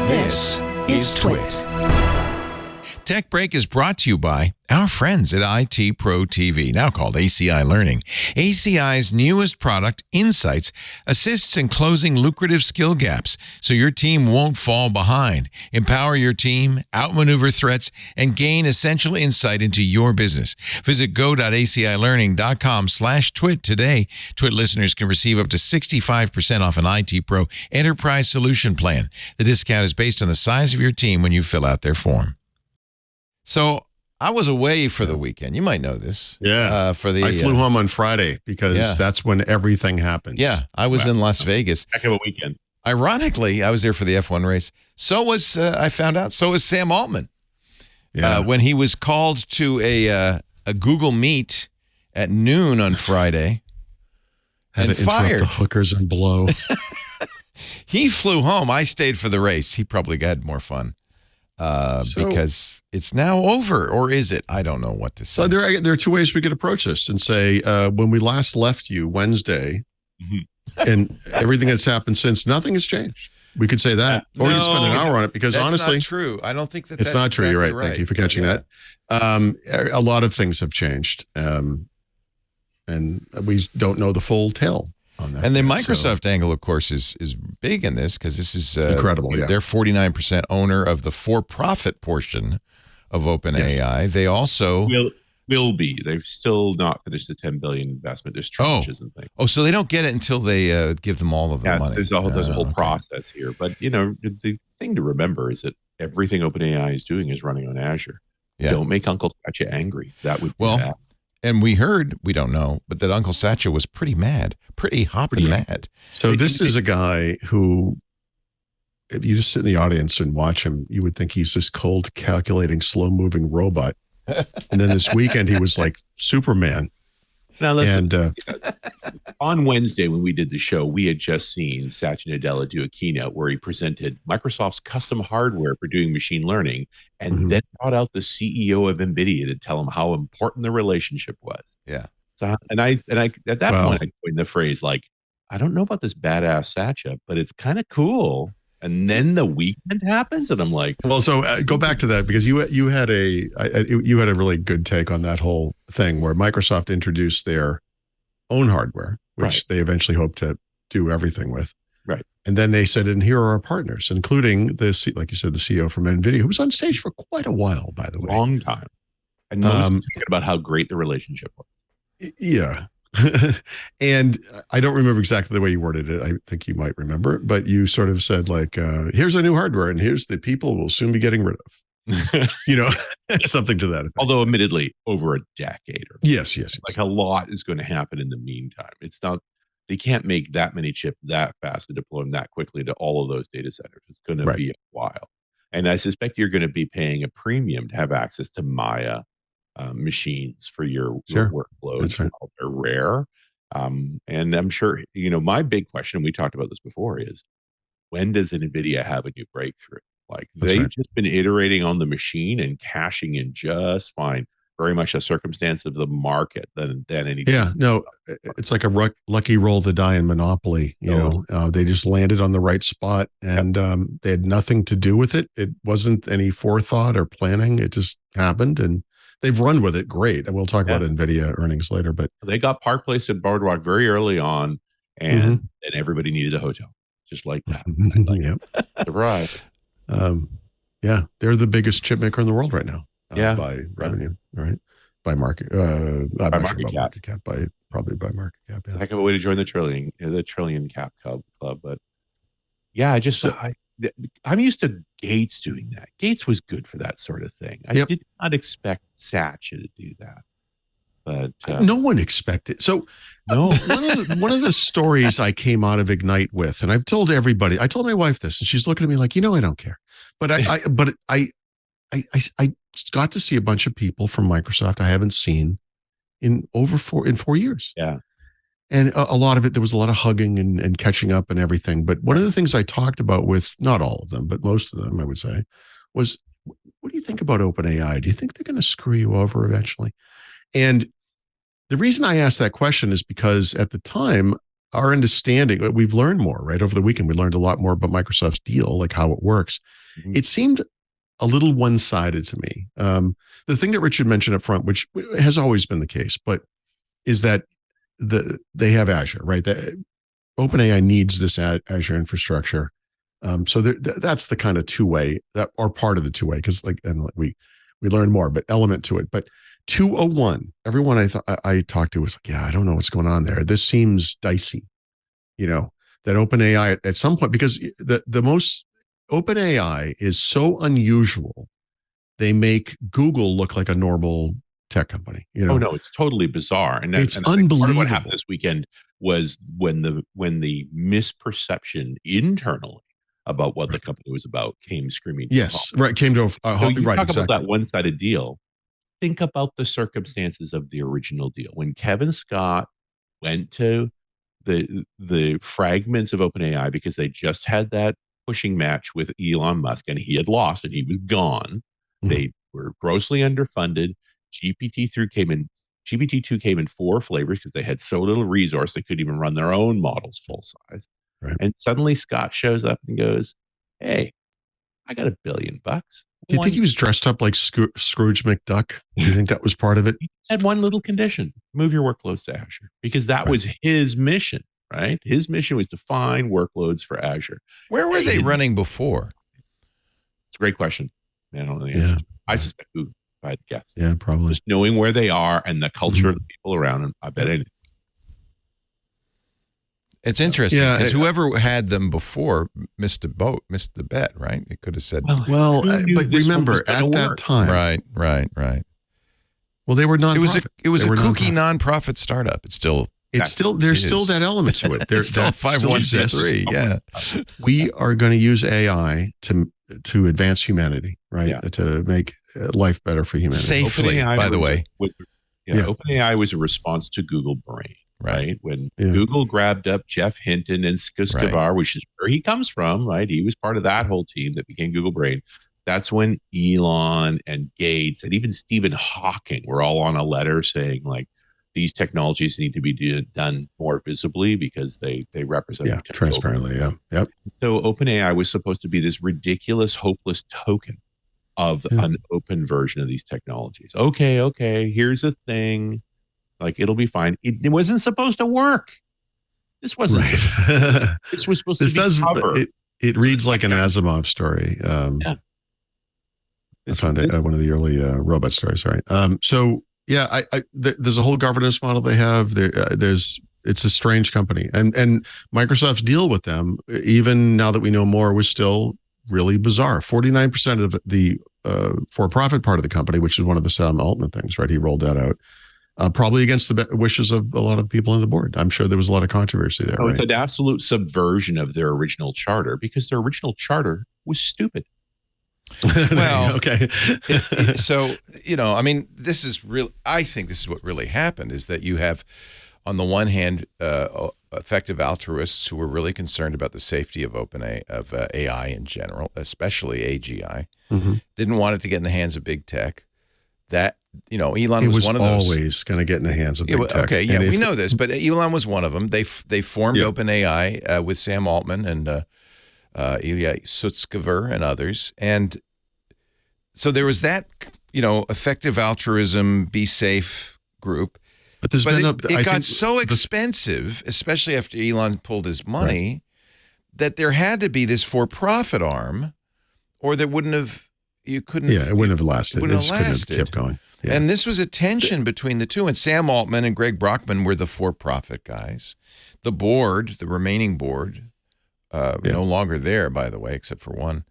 This is TWiT. Tech Break is brought to you by our friends at IT Pro TV, now called ACI Learning. ACI's newest product, Insights, assists in closing lucrative skill gaps so your team won't fall behind. Empower your team, outmaneuver threats, and gain essential insight into your business. Visit go.acilearning.com/twit today. TWiT listeners can receive up to 65% off an IT Pro Enterprise Solution Plan. The discount is based on the size of your team when you fill out their form. So I was away for the weekend. You might know this. Yeah. I flew home on Friday because that's when everything happens. Yeah. I was in Las Vegas. Heck of a weekend. Ironically, I was there for the F1 race. So was, I found out, so was Sam Altman. Yeah. When he was called to a Google Meet at noon on Friday Had and to interrupt fired. the hookers and blow. He flew home. I stayed for the race. He probably had more fun. Because it's now over, or is it? I don't know what to say. So there are two ways we could approach this and say, when we last left you Wednesday, and everything that's happened since, nothing has changed. We could say that, or you could spend an hour on it, because that's honestly, not true. I don't think it's that's not true. You're right. exactly Thank you for catching that. A lot of things have changed, and we don't know the full tale on that. And the yet, Microsoft angle, of course, is big in this, because this is incredible. Yeah. They're 49% owner of the for-profit portion of OpenAI. Yes. They also will be. They've still not finished the $10 billion investment. There's tranches and things. Oh, so they don't get it until they give them all of the money. There's a whole process here. But the thing to remember is that everything OpenAI is doing is running on Azure. Yeah. Don't make Uncle Satya angry. That would be bad. And we heard, we don't know, but that Uncle Satya was pretty mad, pretty hopping mad. So this is a guy who, if you just sit in the audience and watch him, you would think he's this cold, calculating, slow-moving robot. And then this weekend, he was like Superman. Now, listen, and on Wednesday, when we did the show, we had just seen Satya Nadella do a keynote where he presented Microsoft's custom hardware for doing machine learning, and then brought out the CEO of NVIDIA to tell him how important the relationship was. Yeah. So, and I at that point, I coined the phrase, like, I don't know about this badass Satya, but it's kind of cool. And then the weekend happens, and I'm like, well, so go back to that, because you had a really good take on that whole thing where Microsoft introduced their own hardware, which they eventually hope to do everything with. Right. And then they said, and here are our partners, including like you said, the CEO from NVIDIA, who was on stage for quite a while, by the way. Long time. And talking about how great the relationship was. Yeah. And I don't remember exactly the way you worded it. I think you might remember, but you sort of said, like, here's a new hardware, and here's the people we'll soon be getting rid of. Something to that effect. Although admittedly over a decade or yes. Like, a lot is going to happen in the meantime. It's not, they can't make that many chips that fast and deploy them that quickly to all of those data centers. It's going to be a while. And I suspect you're going to be paying a premium to have access to Maya machines for your workloads. That's right. They're rare. And I'm sure, my big question, we talked about this before, is when does NVIDIA have a new breakthrough? Like, they've just been iterating on the machine and cashing in just fine. Very much a circumstance of the market than anything. Yeah, no, it's like a lucky roll of the die in Monopoly. They just landed on the right spot, and they had nothing to do with it. It wasn't any forethought or planning. It just happened, and they've run with it great. And we'll talk about NVIDIA earnings later. But they got Park Place at Boardwalk very early on, and everybody needed a hotel, just like that. Surprise. They're the biggest chip maker in the world right now. By revenue, right? By market, I'm not sure about market cap, probably by market cap. Yeah. Heck of a way to join the trillion cap club. But I'm used to Gates doing that. Gates was good for that sort of thing. I did not expect Satya to do that, but no one expected. So one of the stories I came out of Ignite with, and I've told everybody. I told my wife this, and she's looking at me like, I don't care, but I got to see a bunch of people from Microsoft I haven't seen in 4 years. Yeah. And a lot of it, there was a lot of hugging and catching up and everything. But one of the things I talked about with, not all of them, but most of them, I would say, was, what do you think about OpenAI? Do you think they're going to screw you over eventually? And the reason I asked that question is because at the time, our understanding, we've learned more, right? Over the weekend, we learned a lot more about Microsoft's deal, like how it works. Mhm. It seemed a little one-sided to me. The thing that Richard mentioned up front, which has always been the case, but is that they have Azure, right? OpenAI needs this Azure infrastructure. So that's the kind of two-way that are part of the two-way, because we learn more, but element to it. But 201, everyone I talked to was like, yeah, I don't know what's going on there. This seems dicey, that OpenAI at some point, because the most OpenAI is so unusual, they make Google look like a normal tech company. Oh no, it's totally bizarre, and it's and I think part of what unbelievable. happened this weekend was when the misperception internally about what the company was about came screaming. to a halt. Yes, right. Came to a So you right. talk about Exactly. that one-sided deal. Think about the circumstances of the original deal. When Kevin Scott went to the fragments of OpenAI because they just had that pushing match with Elon Musk and he had lost and he was gone. Mhm. They were grossly underfunded. GPT-3 came in. GPT-2 came in 4 flavors because they had so little resource they couldn't even run their own models full size. Right. And suddenly Scott shows up and goes, "Hey, I got $1 billion. Do you think he was dressed up like Scrooge McDuck? Do you think that was part of it? He had one little condition: move your workloads to Azure, because that was his mission, right? His mission was to find workloads for Azure. Where were they running before? It's a great question. I don't know the answer. I suspect Google, if I had to guess. Yeah, probably. Just knowing where they are and the culture of the people around them, I bet anything. It's interesting because whoever had them before missed the bet, right? It could have said, well, but remember at that time, right. Well, they were nonprofit. It was a kooky nonprofit startup. There's still that element to it. There's still 51c3. Yeah, we are going to use AI to advance humanity, right? Yeah. To make life better for humanity safely. OpenAI by the way, OpenAI was a response to Google Brain. Right. When Google grabbed up Jeff Hinton and Skuskavar, which is where he comes from, right? He was part of that whole team that became Google Brain. That's when Elon and Gates and even Stephen Hawking were all on a letter saying, like, these technologies need to be done more visibly because they represent transparently. Yep. So OpenAI was supposed to be this ridiculous, hopeless token of an open version of these technologies. Okay, here's a thing. Like, it'll be fine. It wasn't supposed to work. This wasn't. This was supposed to be cover. It reads like an Asimov story. I found it one of the early robot stories. Right. There's a whole governance model they have. It's a strange company, and Microsoft's deal with them, even now that we know more, was still really bizarre. 49% of the for-profit part of the company, which is one of the Sam Altman things, right? He rolled that out. Probably against the wishes of a lot of the people on the board. I'm sure there was a lot of controversy there. It's an absolute subversion of their original charter because their original charter was stupid. Well, okay. So, I mean, this is real. I think this is what really happened is that you have, on the one hand, effective altruists who were really concerned about the safety of AI in general, especially AGI, didn't want it to get in the hands of big tech. That, Elon was one of those. Always going to get in the hands of big tech. Okay, yeah, we know this, but Elon was one of them. They formed OpenAI with Sam Altman and Ilya Sutskever and others, and so there was that, effective altruism, be safe group. But it got so expensive, especially after Elon pulled his money, that there had to be this for-profit arm, or there wouldn't have. It wouldn't have lasted. It couldn't have kept going. Yeah. And this was a tension between the two. And Sam Altman and Greg Brockman were the for-profit guys. The board, the remaining board, no longer there, by the way, except for one,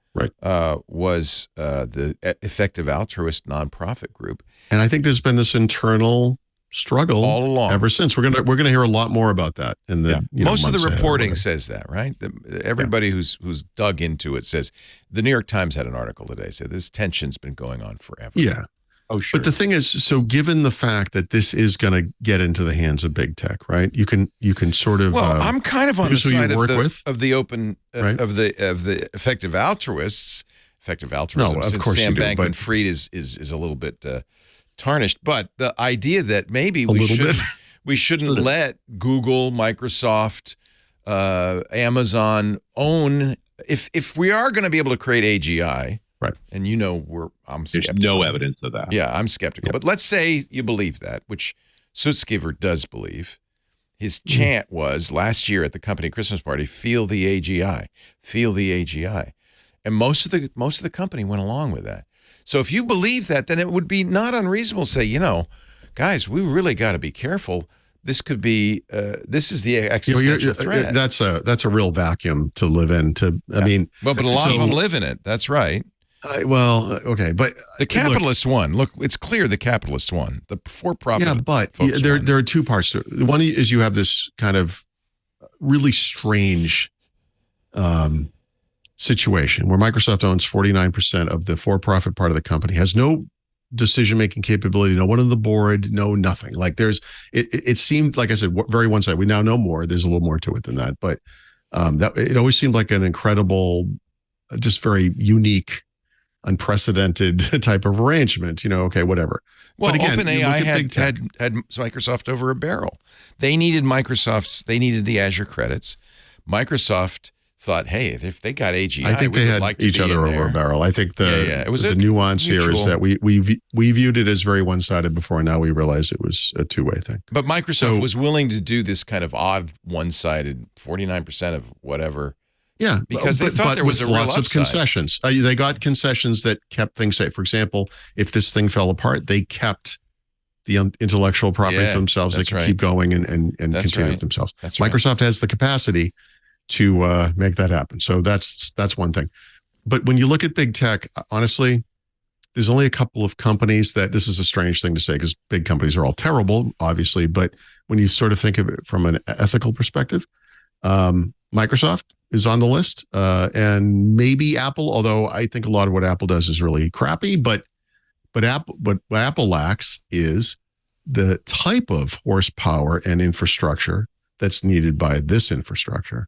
was the effective altruist nonprofit group. And I think there's been this internal struggle all along ever since. We're gonna hear a lot more about that in the most of the reporting says that, right? Everybody who's dug into it says. The New York Times had an article today said this tension's been going on forever. Yeah. Oh, sure. But the thing is, so given the fact that this is going to get into the hands of big tech, right? You can sort of. Well, I'm kind of on the side of the open of the effective altruists. Effective altruism. No, of since course Sam you do, Bankman-Fried is a little bit tarnished, but the idea that maybe We shouldn't let Google, Microsoft, Amazon own. If we are going to be able to create AGI, right? And I'm skeptical. There's no evidence of that. Yeah, I'm skeptical. But let's say you believe that, which Sutskever does believe. His chant was last year at the company Christmas party, "Feel the AGI, feel the AGI," and most of the company went along with that. So if you believe that, then it would be not unreasonable to say, guys, we really got to be careful. This could be this is the existential threat. That's a real vacuum to live in. I mean, but a lot of them live in it. That's right. Okay, but the capitalist one. Look, it's clear the capitalist one. The for-profit. Yeah, but there are two parts to it. One is you have this kind of really strange situation where Microsoft owns 49% of the for-profit part of the company, has no decision-making capability, no one on the board, no nothing. Like it seemed, like I said, very one-sided. We now know more. There's a little more to it than that, but that it always seemed like an incredible, just very unique, unprecedented type of arrangement. Okay, whatever. Well, but again, OpenAI had Microsoft over a barrel. They needed the Azure credits. Microsoft thought, hey, if they got AGI, I think they had each other over a barrel. I think the nuance here is that we viewed it as very one-sided before, and now we realize it was a two-way thing. But Microsoft was willing to do this kind of odd one-sided 49% of whatever. Yeah, because they thought there was a real lots upside. of concessions. They got concessions that kept things safe. For example, if this thing fell apart, they kept the intellectual property for themselves. They could keep going and continue with themselves. That's Microsoft has the capacity to make that happen. So that's one thing. But when you look at big tech, honestly, there's only a couple of companies that, this is a strange thing to say because big companies are all terrible, obviously. But when you sort of think of it from an ethical perspective, Microsoft is on the list, and maybe Apple, although I think a lot of what Apple does is really crappy. But what Apple lacks is the type of horsepower and infrastructure that's needed by this infrastructure.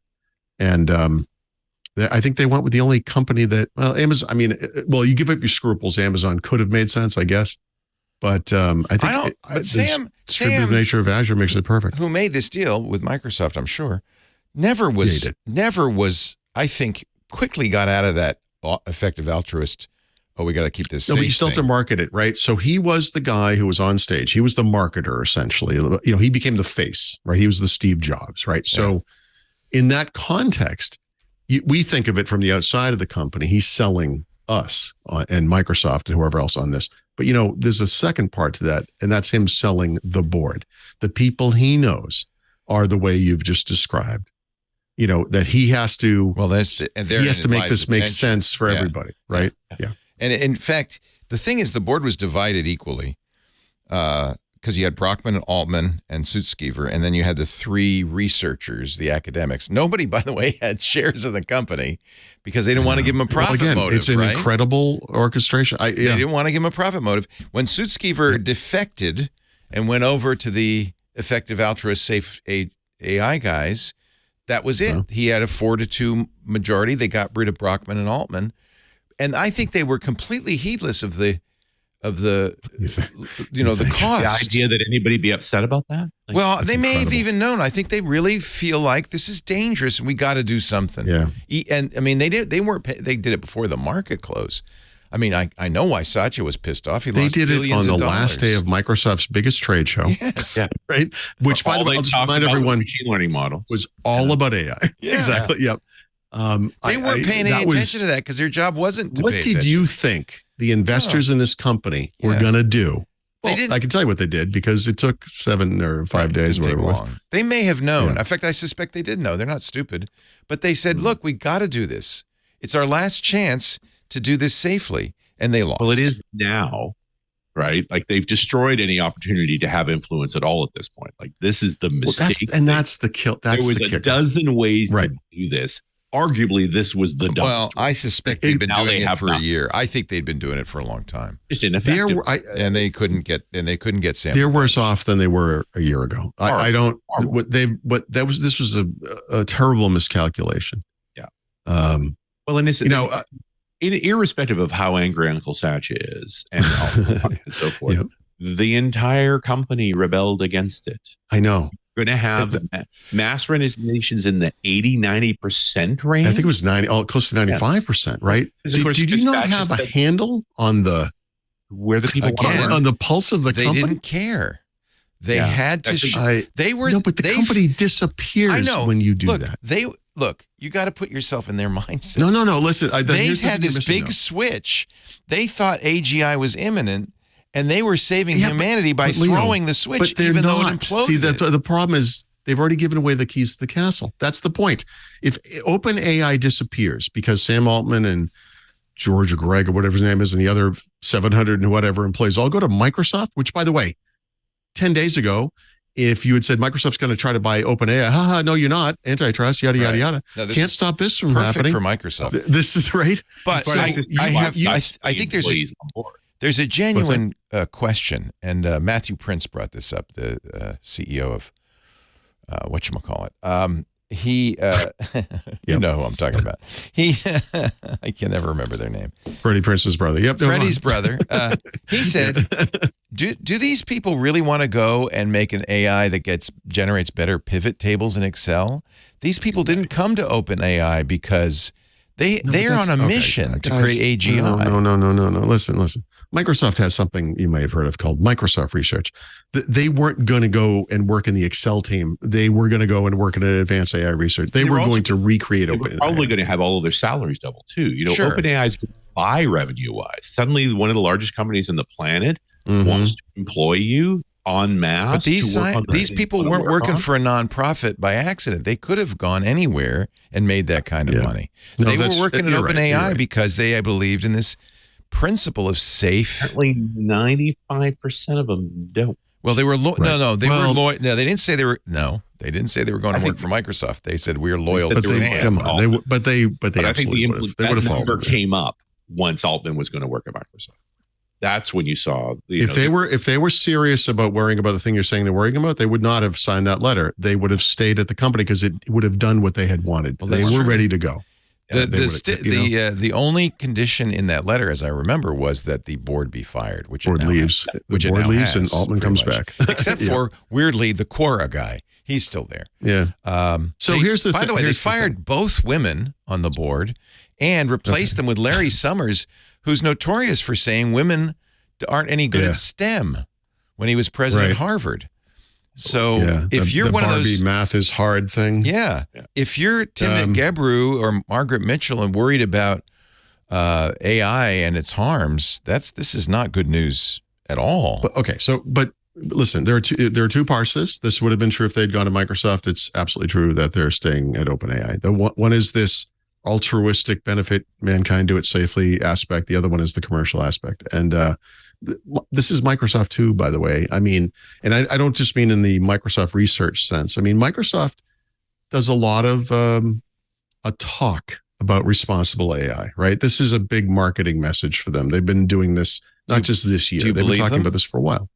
And I think they went with the only company that, Amazon, you give up your scruples. Amazon could have made sense, I guess. But I think the distributive nature of Azure makes it perfect. Who made this deal with Microsoft, I'm sure, never was, I think, quickly got out of that effective altruist, we got to keep this safe. No, but you still have to market it, right? So he was the guy who was on stage. He was the marketer, essentially. He became the face, right? He was the Steve Jobs, right? So in that context, we think of it from the outside of the company. He's selling us and Microsoft and whoever else on this. But, there's a second part to that, and that's him selling the board. The people he knows are the way you've just described. That he has to. Well, he has to make this make sense for everybody, right? Yeah. And in fact, the thing is, the board was divided equally because you had Brockman and Altman and Sutskever, and then you had the three researchers, the academics. Nobody, by the way, had shares of the company because they didn't want to give them a profit motive. It's an incredible orchestration. They didn't want to give them a profit motive. When Sutskever defected and went over to the effective altruist safe AI guys, that was it. He had a 4-2 majority. They got rid of Brockman and Altman. And I think they were completely heedless of the cost. The idea that anybody be upset about that? They may have even known. I think they really feel like this is dangerous and we got to do something. Yeah. And they did it before the market closed. I know why Satya was pissed off. They did it on the last day of Microsoft's biggest trade show. Yes. Yeah. Right. Which, by the way, I'll just remind everyone, machine learning models was all about AI. Yeah. Exactly. Yep. They weren't paying any attention to that because their job wasn't to pay attention. What did you think the investors in this company were going to do? Well, I can tell you what they did because it took 7 or 5 days, whatever it was. They may have known. Yeah. In fact, I suspect they did know. They're not stupid. But they said, look, we got to do this. It's our last chance to do this safely. And they lost. Well, it is now, right? Like they've destroyed any opportunity to have influence at all at this point. Like this is the mistake. That's the kill. There was a dozen ways to do this. Arguably, this was the dumbest. Well, I suspect they've been doing it for a year. I think they'd been doing it for a long time. Just ineffective. And they couldn't get Sam. They're worse off than they were a year ago. This was a terrible miscalculation. Yeah. Irrespective of how angry Uncle Satya is and so forth, the entire company rebelled against it. I know. You're going to have mass resignations in the 80-90% range. I think it was close to 95%, right? Did you not have a handle on where the people on the pulse of the company? They didn't care. They had to. But the company disappears when you do that. You got to put yourself in their mindset. No. Listen, they had this big switch. They thought AGI was imminent, and they were saving humanity by throwing the switch, even though it imploded. See, the problem is they've already given away the keys to the castle. That's the point. If OpenAI disappears because Sam Altman and George or Greg or whatever his name is and the other 700 and whatever employees all go to Microsoft, which, by the way, 10 days ago, if you had said Microsoft's going to try to buy OpenAI, no, you're not. Antitrust, yada, yada, yada. No, can't stop this from happening. For Microsoft. This is right. But I think there's a genuine question, and Matthew Prince brought this up, the CEO of whatchamacallit. He, you know who I'm talking about. I can never remember their name. Freddie Prince's brother. Yep. Freddie's brother. He said, do these people really want to go and make an AI that generates better pivot tables in Excel? These people didn't come to OpenAI because they're on a mission to create AGI. No. Listen. Microsoft has something you may have heard of called Microsoft Research. They weren't going to go and work in the Excel team. They were going to go and work in an advanced AI research. They were going to recreate OpenAI. They're probably going to have all of their salaries double too. OpenAI is going to buy revenue-wise. Suddenly, one of the largest companies on the planet wants to employ you en masse. But these people weren't working for a nonprofit by accident. They could have gone anywhere and made that kind of money. They were working at OpenAI because they believed in this principle of safe. Apparently 95% of them don't. Well, they were they didn't say they were going to work for Microsoft. They said we're loyal to Sam. Come on. They absolutely would have. They would have followed. Came up once Altman was going to work at Microsoft. That's when you saw if they were serious about worrying about the thing you're saying they're worrying about, they would not have signed that letter. They would have stayed at the company because it would have done what they had wanted. They were ready to go. The only condition in that letter, as I remember, was that the board be fired, which board leaves. The board leaves, and Altman comes back. Except for weirdly the Quora guy, he's still there. Yeah. Here's the. By the way, they fired both women on the board and replaced them with Larry Summers, who's notorious for saying women aren't any good at STEM when he was president of Harvard. So if you're one of those math is hard thing. If you're Tim Gebru or Margaret Mitchell and worried about AI and its harms, this is not good news at all. But listen, there are two parts to this. This would have been true if they'd gone to Microsoft. It's absolutely true that they're staying at OpenAI. The one is this altruistic benefit mankind, do it safely aspect. The other one is the commercial aspect. And this is Microsoft too, by the way. I mean, and I don't just mean in the Microsoft research sense. I mean, Microsoft does a lot of a talk about responsible AI, right? This is a big marketing message for them. They've been doing this not just this year. They've been talking about this for a while.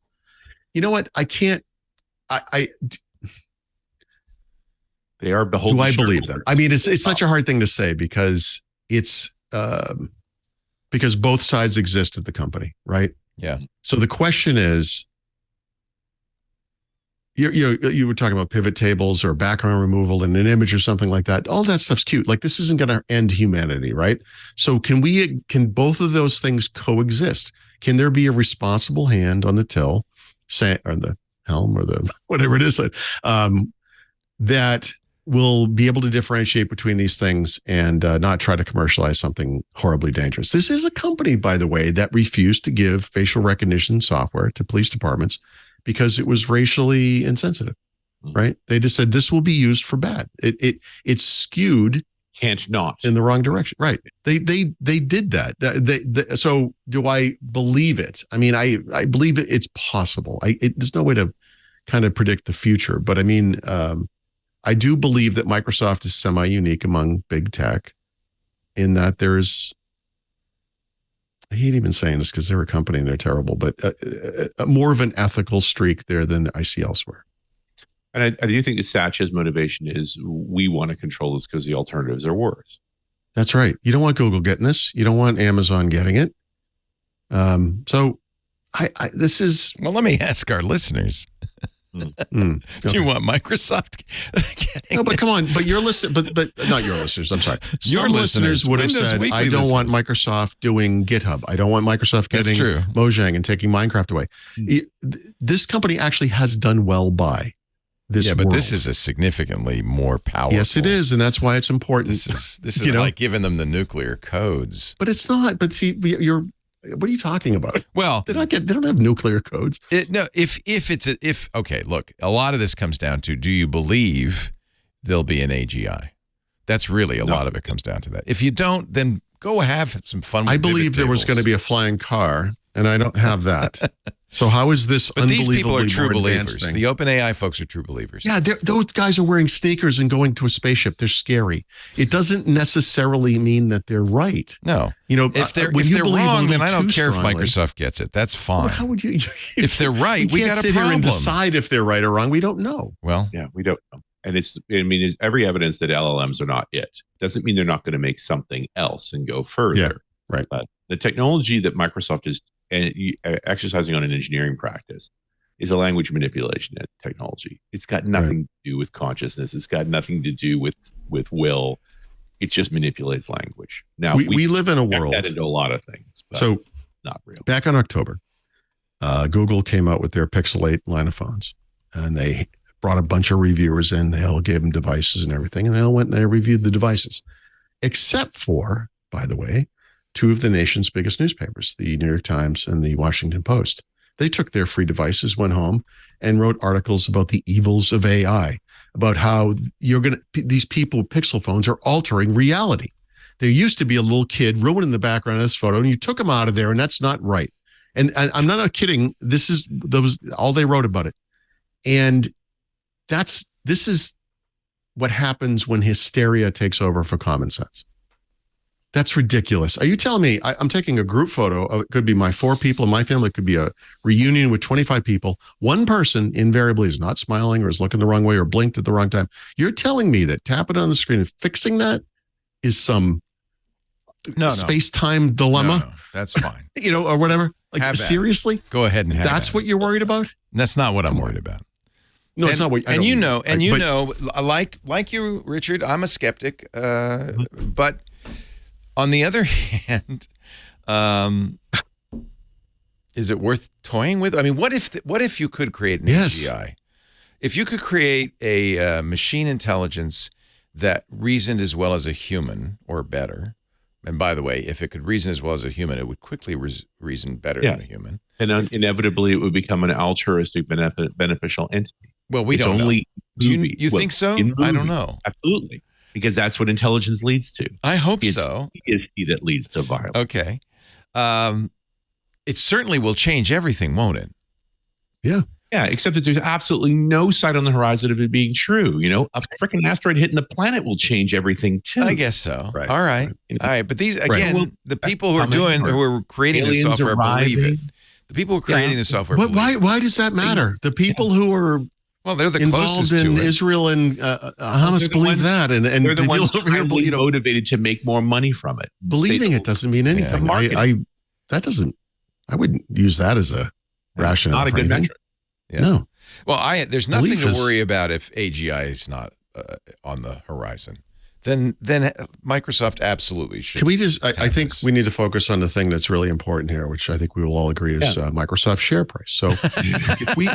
You know what? I can't. They are beholden. Do I believe them? I mean, it's such a hard thing to say because it's because both sides exist at the company, right? Yeah. So the question is, you were talking about pivot tables or background removal in an image or something like that. All that stuff's cute. Like this isn't going to end humanity, right? So can both of those things coexist? Can there be a responsible hand on the till, or the helm, or the whatever it is, that will be able to differentiate between these things and not try to commercialize something horribly dangerous? This is a company, by the way, that refused to give facial recognition software to police departments because it was racially insensitive, right? They just said this will be used for bad. It's skewed. Can't not in the wrong direction, right? They did that. So do I believe it? I mean, I believe it's possible. There's no way to kind of predict the future, but I mean, I do believe that Microsoft is semi-unique among big tech in that there's, I hate even saying this because they're a company and they're terrible, but more of an ethical streak there than I see elsewhere. And I do think that Satya's motivation is we want to control this because the alternatives are worse. That's right. You don't want Google getting this. You don't want Amazon getting it. So this is. Well, let me ask our listeners. Do you want Microsoft? No, but come on. But your listen, but not your listeners. I'm sorry. Your listeners would have Windows said, Weekly "I don't want listeners. Microsoft doing GitHub. I don't want Microsoft That's getting true. Mojang and taking Minecraft away." This company actually has done well by this. Yeah, but world. this is a significantly more powerful. Yes, it is, and that's why it's important. This is like giving them the nuclear codes. But it's not. But see, what are you talking about? Well, They don't have nuclear codes. Okay, look, a lot of this comes down to, do you believe there'll be an AGI? That's really a lot of it comes down to that. If you don't, then go have some fun with I believe there was going to be a flying car, and I don't have that. So how is this But these people are unbelievably true more advanced believers. thing? The OpenAI folks are true believers. Yeah, those guys are wearing sneakers and going to a spaceship. They're scary. It doesn't necessarily mean that they're right. No. If They're when you believe a wrong, little then I don't too care if strongly- Microsoft gets it. That's Well, fine. how would you? If they're right, we can't got a sit here and problem. decide if they're right or wrong. We don't know. Well, Yeah, we don't know. And there's every evidence that LLMs are not it. Doesn't mean they're not going to make something else and go further. Yeah, right. But the technology that Microsoft is exercising on an engineering practice is a language manipulation technology. It's got nothing to do with consciousness. It's got nothing to do with will. It just manipulates language. Now we live in a world. That into a lot of things, but So not real. back in October, Google came out with their Pixel 8 line of phones, and they brought a bunch of reviewers in. They all gave them devices and everything, and they all went and they reviewed the devices, except for, by the way, two of the nation's biggest newspapers, the New York Times and the Washington Post. They took their free devices, went home, and wrote articles about the evils of AI, about how these people with Pixel phones are altering reality. There used to be a little kid ruining the background of this photo, and you took him out of there, and that's not right. And I'm not kidding. That was all they wrote about it. And this is what happens when hysteria takes over for common sense. That's ridiculous. Are you telling me I'm taking a group photo of, it could be my 4 people in my family, it could be a reunion with 25 people. One person invariably is not smiling or is looking the wrong way or blinked at the wrong time. You're telling me that tapping on the screen and fixing that is some space-time dilemma? No, that's fine. Or whatever. Like, Have at it. seriously? Go ahead and have That's at what it. you're worried about? That's not what I'm worried about. No, it's not what I and don't you mean. know, like you, Richard, I'm a skeptic. But on the other hand, is it worth toying with? I mean, what if you could create an AGI? If you could create a machine intelligence that reasoned as well as a human or better, and by the way, if it could reason as well as a human, it would quickly reason better than a human. And inevitably, it would become an altruistic, beneficial entity. Well, we don't know. Do you think so? I don't know. Absolutely. Because that's what intelligence leads to. I hope so. It's that leads to violence. Okay. It certainly will change everything, won't it? Yeah. Yeah, except that there's absolutely no sight on the horizon of it being true. A freaking asteroid hitting the planet will change everything too. I guess so. Right. All right. All right. But these, again, Well, the people who are creating the aliens software believe it. arriving. The people who are creating the software But believe it. why does that matter? The people who are Well, they're the involved closest in to it. Israel and Hamas believe that, and They're the the ones people over here, highly motivated to make more money from it. believing it doesn't mean anything. I wouldn't use that as a rationale. Not a for good anything. metric. Yeah. No. Well, there's nothing Belief to is- worry about if AGI is not on the horizon. Then Microsoft absolutely should. Can we just? I have think this. we need to focus on the thing that's really important here, which I think we will all agree is Microsoft's share price. So if we